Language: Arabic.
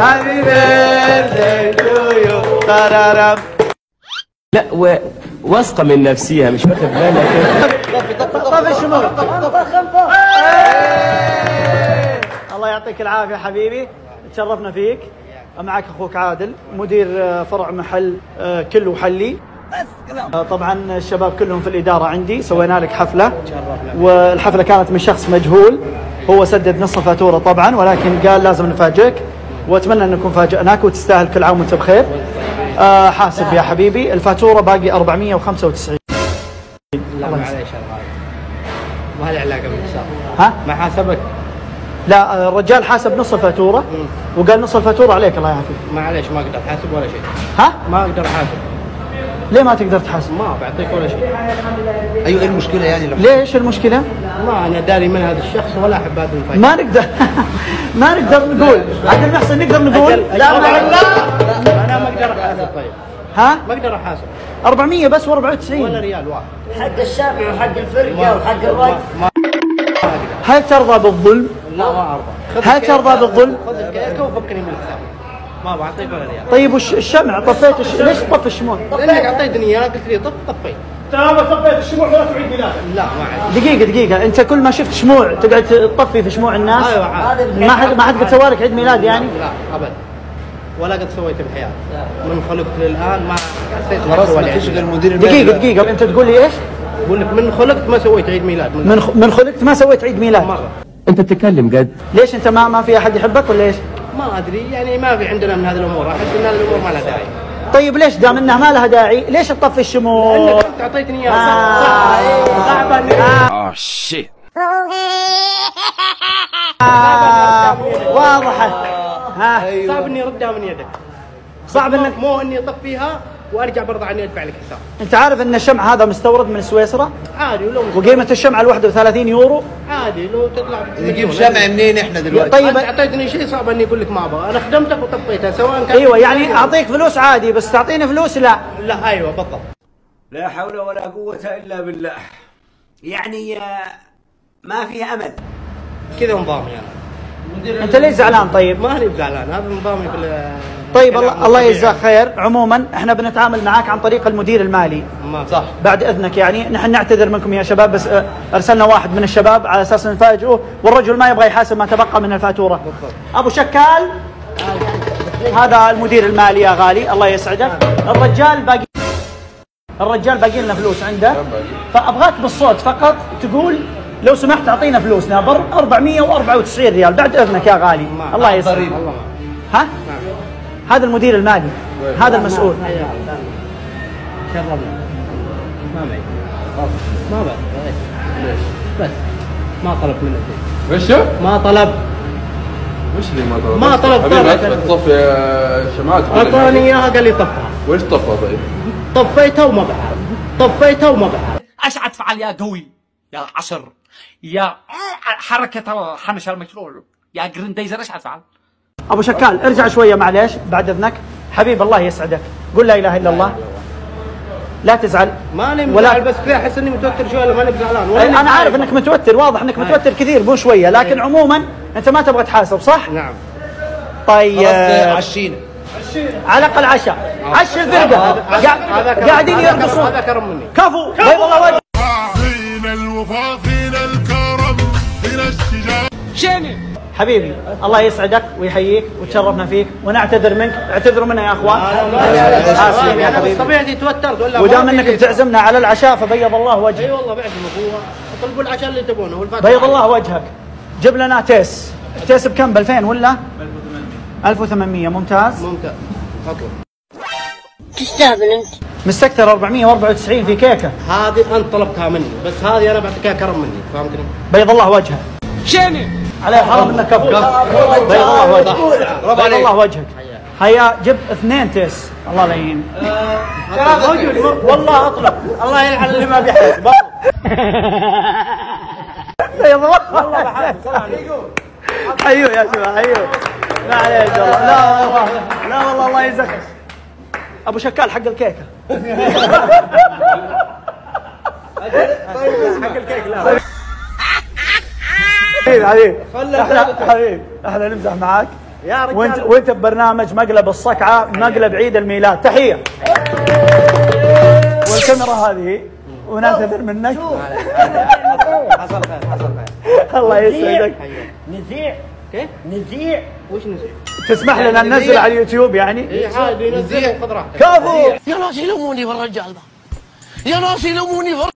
هابي بيرثداي تو يو. لا واثقة من نفسيها مش واخد بالك. طفي الشموع. الله يعطيك العافية حبيبي، تشرفنا فيك. معك أخوك عادل مدير فرع محل كل وحلي. طبعا الشباب كلهم في الإدارة عندي، سوينا لك حفلة والحفلة كانت من شخص مجهول، هو سدد نص الفاتورة طبعا ولكن قال لازم نفاجئك، وأتمنى أن نكون فاجأناك وتستاهل. كل عام وأنت بخير. حاسب يا حبيبي، الفاتورة باقي 495. لا معليش ما له علاقة بالحساب. ها؟ ما حاسبك؟ لا الرجال حاسب نص الفاتورة وقال نص الفاتورة عليك الله يعافيك. معليش ما اقدر احاسب ولا شيء. ها؟ ما اقدر احاسب. ليه ما تقدر تحاسب؟ ما بعطيك ولا شيء. ايوه ايه المشكلة يعني؟ ليش المشكلة؟ ما انا داري من هذا الشخص ولا احب هذا الفايدة. ما نقدر ما نقدر نقول عبد المحسن نقدر نقول لا انا ما اقدر احاسب. طيب ها؟ ما اقدر احاسب 400 بس و94 ولا ريال واحد. حق الشافعي وحق الفرقه وحق الرقص. هل ترضى بالظلم؟ لا ما ارضى. هل ترضى بالظلم؟ خذ الكيك وفكني من الحساب. ما بعطيك ولا ريال. طيب وش الشمع طفيت ليش طفي الشموع؟ لانك اعطيتني اياه قلت لي طفيت. تمام طفيت الشموع ولا تعيد ميلادك. لا ما عاد. دقيقة انت كل ما شفت شموع تقعد تطفي في شموع الناس؟ ايوه عاد. ما حد قد سوى لك عيد ميلاد يعني؟ لا ابدا ولا قد سويت بحياتي. من خلقت للان ما حسيت. خلاص ما فيش غير مدير المالي. دقيقة انت تقول لي ايش؟ بقول لك من خلقت ما سويت عيد ميلاد. من خلقت ما سويت عيد ميلاد؟ مرة. انت بتتكلم جد؟ ليش انت ما في احد يحبك ولا ايش؟ ما ادري يعني ما في عندنا من هذه الامور، احس ان هذه الامور ما لها داعي. طيب ليش دام انها ما لها داعي ليش تطفي الشموع؟ لانك انت اعطيتني اياه صعب اني شيت واضحة. ها صعب اني اردها من يدك. صعب انك مو اني اطفيها وارجع برضه عني ادفع لك حساب. انت عارف ان الشمع هذا مستورد من سويسرا عادي ولو وقيمة الشمعة الواحدة 30 يورو. عادي لو تطلع نجيب شمع منين احنا دلوقتي؟ طيب انت اعطيتني شيء صعب اني اقول لك ما ابغى، انا خدمتك وطفيتها سواء كان. ايوه يعني اعطيك فلوس عادي بس تعطيني فلوس لا. لا ايوه بالضبط. لا حول ولا قوة إلا بالله. يعني ما فيها أمل. كذا نظامي انا. انت ليش زعلان طيب؟ ماني بزعلان، هذا نظامي في طيب الله يجزاك خير. عموما احنا بنتعامل معاك عن طريق المدير المالي. صح. بعد اذنك يعني نحن نعتذر منكم يا شباب بس ارسلنا واحد من الشباب على اساس نفاجئه والرجل ما يبغى يحاسب ما تبقى من الفاتوره. بالضبط. ابو شكال هذا المدير المالي يا غالي الله يسعدك. الرجال باقي لنا فلوس عنده فابغاك بالصوت فقط تقول لو سمحت اعطينا فلوسنا 494 ريال بعد اذنك يا غالي. الله يسعدك. ها؟ هذا المدير المالي هذا المسؤول. شربنا ما معي ما بعرف ليش بس ما طلب منك وش؟ ما طلب. وش اللي ما طلب؟ ما طلب. طفي شمعات. اعطاني اياها قال لي طفها. وش طفى طيب؟ طفيتها وما بعرف. ايش اتفعل يا قوي يا عصر يا حركة الحنش المشلول يا جرينديزر ايش اتفعل؟ ابو شكال ارجع شويه معليش بعد اذنك حبيب الله يسعدك قل لا اله الا الله. لا تزعل. ماني مزعل بس كذا احس اني متوتر شويه. ماني زعلان انا عارف انك متوتر واضح انك متوتر كثير مو شويه لكن عموما انت ما تبغى تحاسب صح؟ نعم. طيب عشينا على الاقل عشاء عش الفرقه قاعدين يرقصون. هذا كرم مني. كفو بيض الله وجهك. فينا الوفاء فينا الكرم فينا الشجاعة. شيني حبيبي الله يسعدك ويحييك وتشرفنا فيك ونعتذر منك. اعتذروا منا يا اخوان. اسفين يا حبيبي. طبيعتي توترت ولا ودام انك بتعزمنا على العشاء فبيض الله وجهك. اي والله بعزمك هو طلبوا العشاء اللي تبونه والفاتحه. بيض الله وجهك. جيب لنا تيس بكم ب 2000 ولا؟ 1800 ممتاز. اطلب. تستهبل انت. مستكتر 494 في كيكه. هذه انت طلبتها مني بس هذه انا بعطيك اياها كرم مني فهمتني؟ بيض الله وجهك. شيني عليه حرام انك كفو. بيض الله وجهك. بيض الله وجهك. هيا جب 2 تيس الله لا يعين. موجود والله اطلب. الله يلعن اللي ما بيحاسب. بيض الله والله بحاسب. حيوه يا شباب حيوه. ما عليك والله. لا والله لا والله الله يجزاك. ابو شكال حق الكيكه. حق الكيك لا. حبيبي احنا نمزح معاك يا رجال وانت ببرنامج مقلب الصقعه، مقلب عيد الميلاد. تحيه. والكاميرا هذه ونعتذر منك. حصل خير. الله يسعدك. نزيع كيف؟ نزيع وش نسوي؟ تسمح لنا ننزل على اليوتيوب يعني؟ اي عادي نزل خذ راحتك. كفو. يا ناس يلوموني في الرجال ده، يا ناس يلوموني في